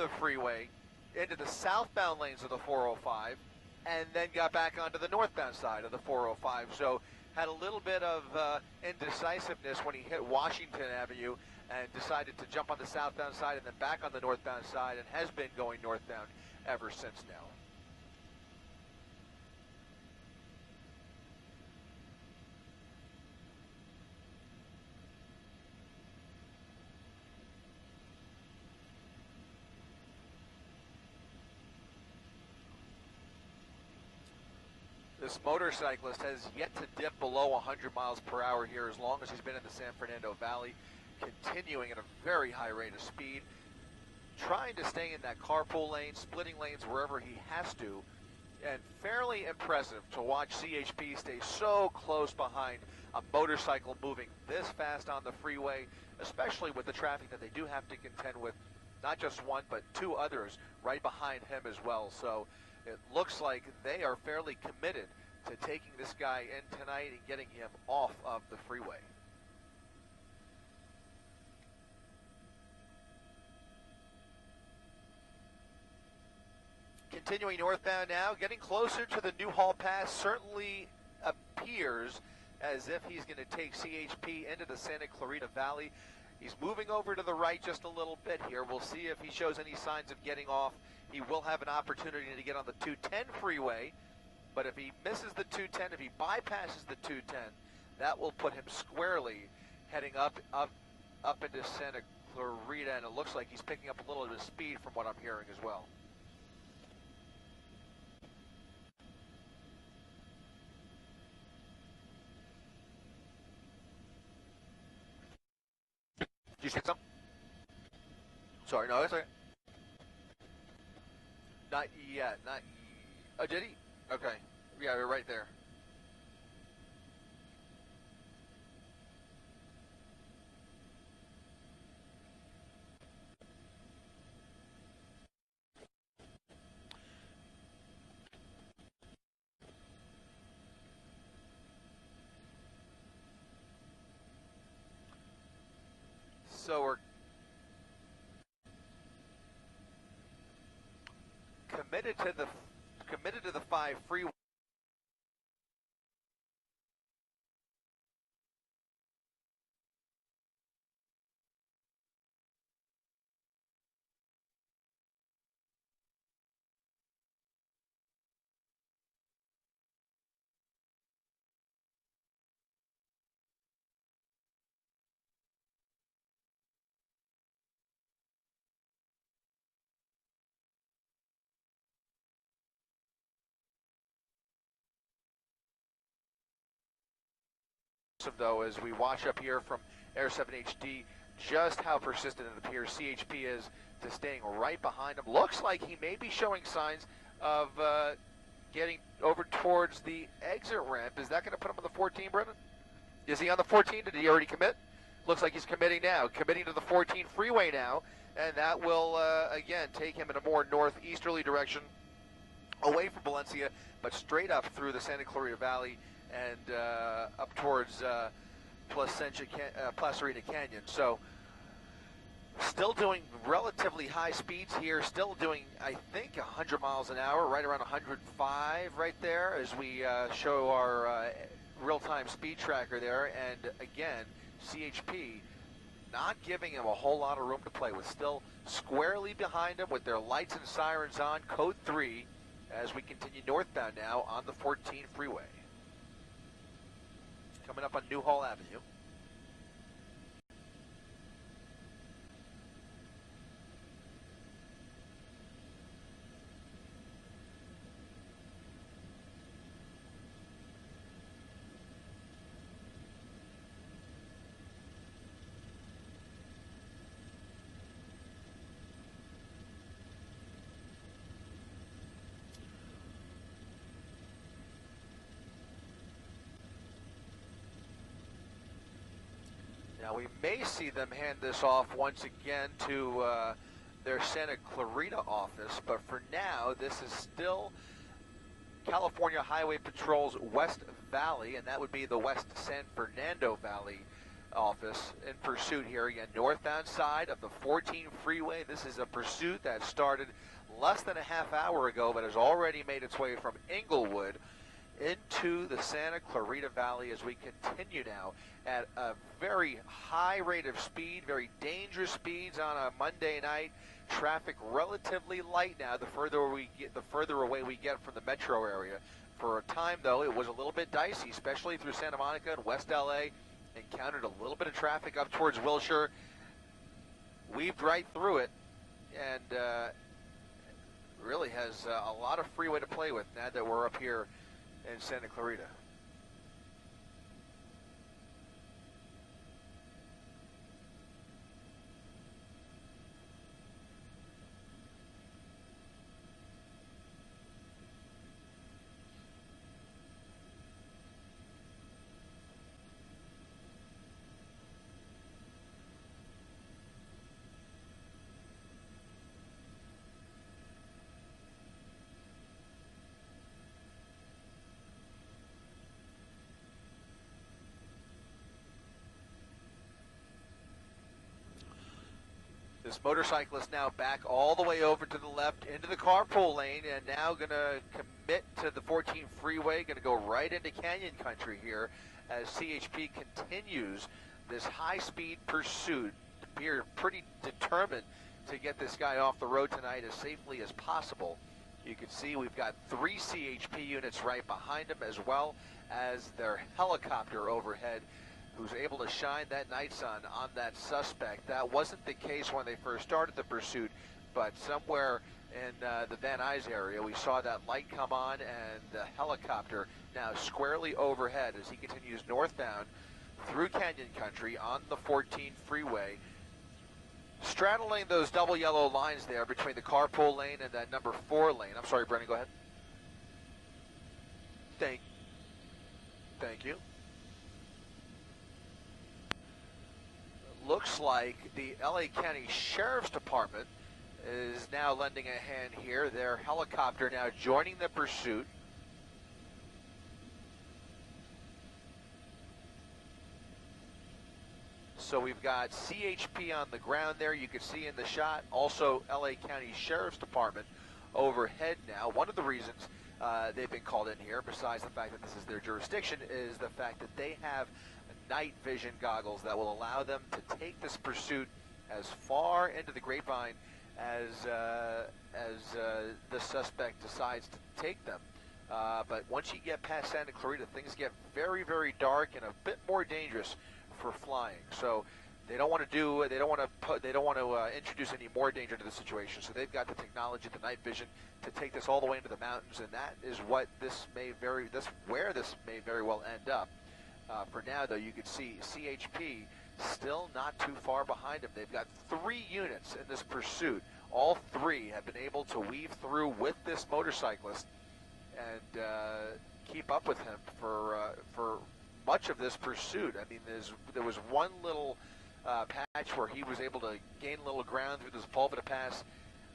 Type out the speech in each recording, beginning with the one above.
the freeway into the southbound lanes of the 405, and then got back onto the northbound side of the 405. So had a little bit of indecisiveness when he hit Washington Avenue and decided to jump on the southbound side and then back on the northbound side, and has been going northbound ever since now. This motorcyclist has yet to dip below 100 miles per hour here as long as he's been in the San Fernando Valley, continuing at a very high rate of speed, trying to stay in that carpool lane, splitting lanes wherever he has to, and fairly impressive to watch CHP stay so close behind a motorcycle moving this fast on the freeway, especially with the traffic that they do have to contend with, not just one, but two others right behind him as well. So it looks like they are fairly committed to taking this guy in tonight and getting him off of the freeway. Continuing northbound now, getting closer to the Newhall Pass. Certainly appears as if he's going to take CHP into the Santa Clarita Valley. He's moving over to the right just a little bit here. We'll see if he shows any signs of getting off. He will have an opportunity to get on the 210 freeway, but if he misses the 210, if he bypasses the 210, that will put him squarely heading up into Santa Clarita, and it looks like he's picking up a little bit of speed from what I'm hearing as well. Did you say something? Sorry, no, that's okay. Not yet, not yet. Oh, did he? Okay. Yeah, we're right there. So we're committed to the 5 freeway. Though, as we watch up here from Air 7 HD, just how persistent it appears CHP is to staying right behind him. Looks like he may be showing signs of getting over towards the exit ramp. Is that going to put him on the 14, Brendan? Is he on the 14? Did he already commit? Looks like he's committing now, committing to the 14 freeway now, and that will again take him in a more northeasterly direction away from Valencia, but straight up through the Santa Clarita Valley and up towards Placerita Canyon. So still doing relatively high speeds here, still doing, I think, 100 miles an hour, right around 105 right there as we show our real-time speed tracker there. And again, CHP not giving him a whole lot of room to play with, still squarely behind him with their lights and sirens on, code 3, as we continue northbound now on the 14 freeway. Coming up on Newhall Avenue. Now we may see them hand this off once again to their Santa Clarita office, but for now this is still California Highway Patrol's West Valley, and that would be the West San Fernando Valley office in pursuit here. Again, northbound side of the 14 freeway. This is a pursuit that started less than a half hour ago, but has already made its way from Inglewood into the Santa Clarita Valley as we continue now at a very high rate of speed, very dangerous speeds on a Monday night. Traffic relatively light now the further away we get from the metro area. For a time, though, it was a little bit dicey, especially through Santa Monica and West LA. Encountered a little bit of traffic up towards Wilshire. Weaved right through it, and really has a lot of freeway to play with now that we're up here in Santa Clarita. This motorcyclist now back all the way over to the left into the carpool lane, and now going to commit to the 14 freeway, going to go right into Canyon Country here as CHP continues this high-speed pursuit. Appear pretty determined to get this guy off the road tonight as safely as possible. You can see we've got 3 CHP units right behind him, as well as their helicopter overhead, who's able to shine that night sun on that suspect. That wasn't the case when they first started the pursuit, but somewhere in the Van Nuys area, we saw that light come on and the helicopter now squarely overhead as he continues northbound through Canyon Country on the 14 freeway, straddling those double yellow lines there between the carpool lane and that number 4 lane. I'm sorry, Brennan, go ahead. Thank you. Looks like the LA County Sheriff's Department is now lending a hand here. Their helicopter now joining the pursuit. So we've got CHP on the ground there. You can see in the shot also LA County Sheriff's Department overhead now. One of the reasons they've been called in here, besides the fact that this is their jurisdiction, is the fact that they have night vision goggles that will allow them to take this pursuit as far into the grapevine as the suspect decides to take them. But once you get past Santa Clarita, things get very, very dark and a bit more dangerous for flying. So they don't want to introduce any more danger to the situation. So they've got the technology, the night vision, to take this all the way into the mountains, and that is where this may very well end up. For now, though, you can see CHP still not too far behind him. They've got 3 units in this pursuit. All 3 have been able to weave through with this motorcyclist and keep up with him for much of this pursuit. I mean, there was one little patch where he was able to gain a little ground through this Pulvita Pass.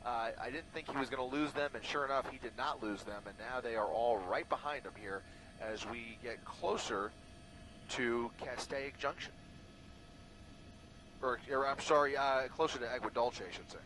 I didn't think he was going to lose them, and sure enough, he did not lose them, and now they are all right behind him here as we get closer to Castaic Junction. Or I'm sorry, closer to Agua Dulce, I should say.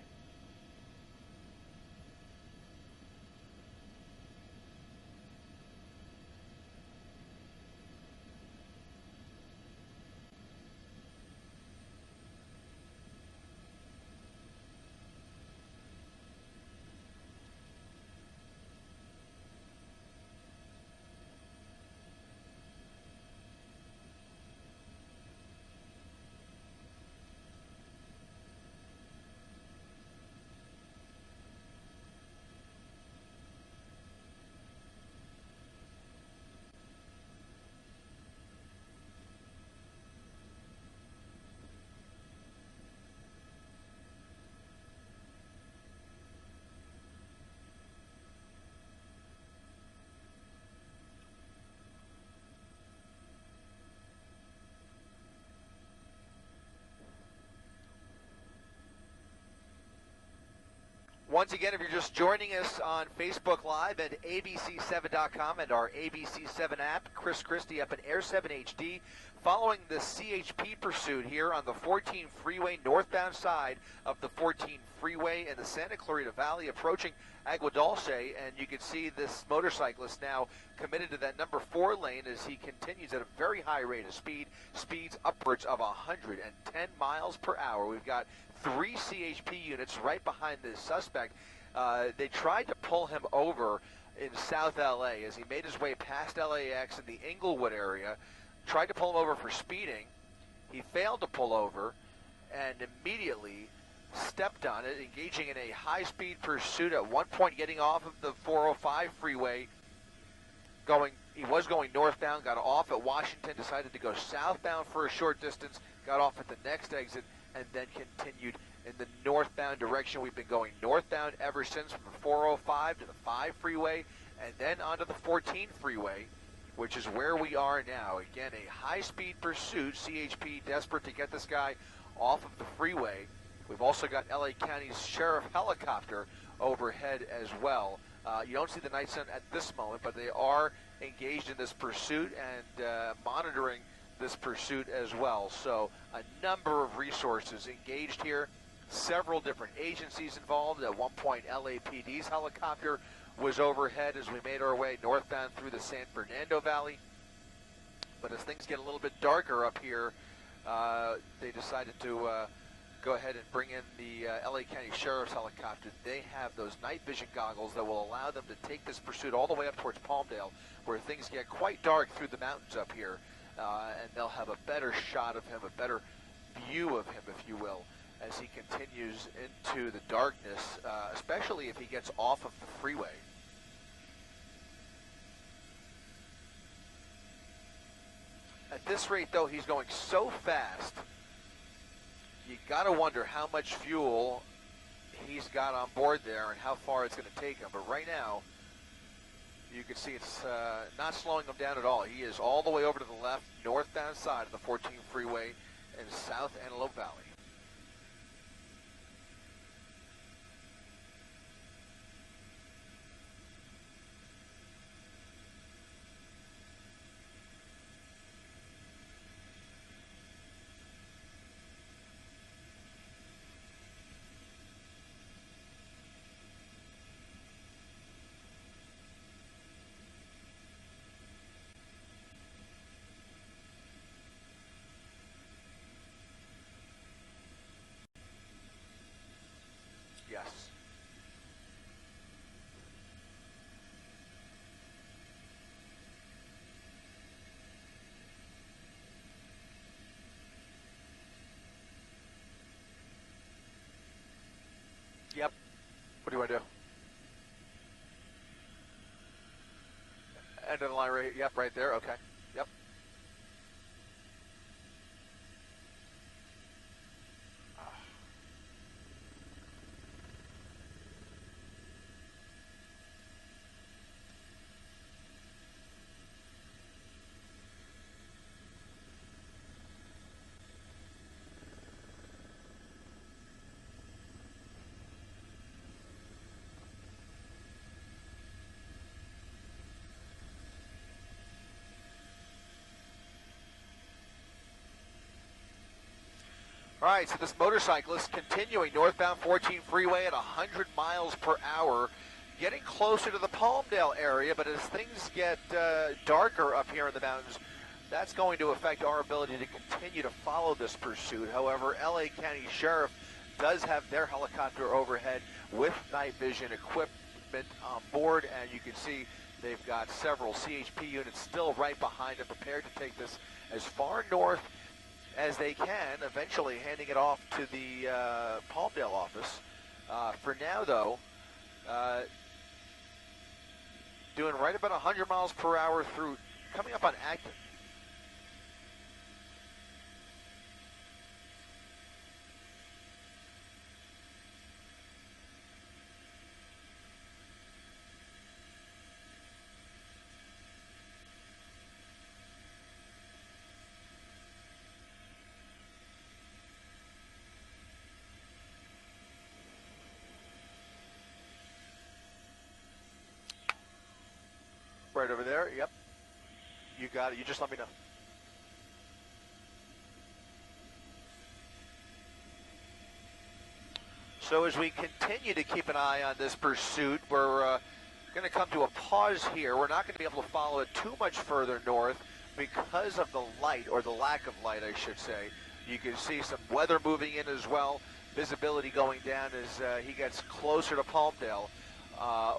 Once again, if you're just joining us on Facebook Live at ABC7.com and our ABC7 app, Chris Christie up at Air 7 HD following the CHP pursuit here on the 14 freeway, northbound side of the 14 freeway in the Santa Clarita Valley, approaching Agua Dulce, and you can see this motorcyclist now committed to that number 4 lane as he continues at a very high rate of speed, speeds upwards of 110 miles per hour. We've got 3 CHP units right behind this suspect. They tried to pull him over in South LA as he made his way past LAX in the Inglewood area. Tried to pull him over for speeding. He failed to pull over and immediately stepped on it, engaging in a high-speed pursuit, at one point getting off of the 405 freeway. He was going northbound, got off at Washington, decided to go southbound for a short distance, got off at the next exit, and then continued in the northbound direction. We've been going northbound ever since, from the 405 to the 5 freeway, and then onto the 14 freeway, which is where we are now. Again, a high-speed pursuit. CHP desperate to get this guy off of the freeway. We've also got LA County's sheriff helicopter overhead as well. You don't see the night sun at this moment, but they are engaged in this pursuit and monitoring this pursuit as well. So a number of resources engaged here, several different agencies involved. At one point, LAPD's helicopter was overhead as we made our way northbound through the San Fernando Valley. But as things get a little bit darker up here, they decided to go ahead and bring in the LA County Sheriff's helicopter. They have those night vision goggles that will allow them to take this pursuit all the way up towards Palmdale, where things get quite dark through the mountains up here, and they'll have a better shot of him, a better view of him, if you will, as he continues into the darkness, especially if he gets off of the freeway. At this rate, though, he's going so fast, you got to wonder how much fuel he's got on board there and how far it's going to take him. But right now, you can see it's not slowing him down at all. He is all the way over to the left, northbound side of the 14 freeway in South Antelope Valley. Yes. Yep. What do you want to do? End of the line right, yep, right there, okay. Yep. All right, so this motorcyclist continuing northbound 14 freeway at 100 miles per hour, getting closer to the Palmdale area, but as things get darker up here in the mountains, that's going to affect our ability to continue to follow this pursuit. However, LA County Sheriff does have their helicopter overhead with night vision equipment on board, and you can see they've got several CHP units still right behind them, prepared to take this as far north as they can, eventually handing it off to the Palmdale office. For now, though, doing right about 100 miles per hour through, coming up on Acton. Right over there, yep. You got it, you just let me know. So as we continue to keep an eye on this pursuit, we're going to come to a pause here. We're not going to be able to follow it too much further north because of the light, or the lack of light, I should say. You can see some weather moving in as well. Visibility going down as he gets closer to Palmdale.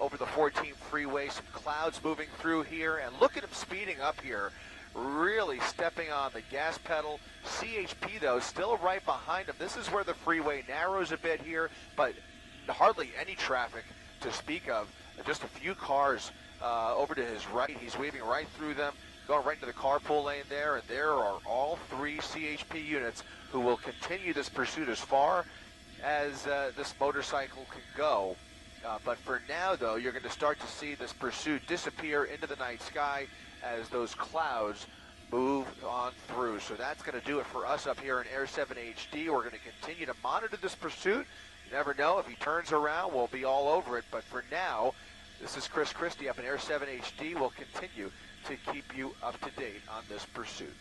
Over the 14 freeway, some clouds moving through here, and look at him speeding up here. Really stepping on the gas pedal. CHP, though, still right behind him. This is where the freeway narrows a bit here, but hardly any traffic to speak of. Just a few cars over to his right. He's weaving right through them, going right into the carpool lane there, and there are all three CHP units who will continue this pursuit as far as this motorcycle can go. But for now, though, you're going to start to see this pursuit disappear into the night sky as those clouds move on through. So that's going to do it for us up here in Air 7 HD. We're going to continue to monitor this pursuit. You never know, if he turns around, we'll be all over it. But for now, this is Chris Christie up in Air 7 HD. We'll continue to keep you up to date on this pursuit.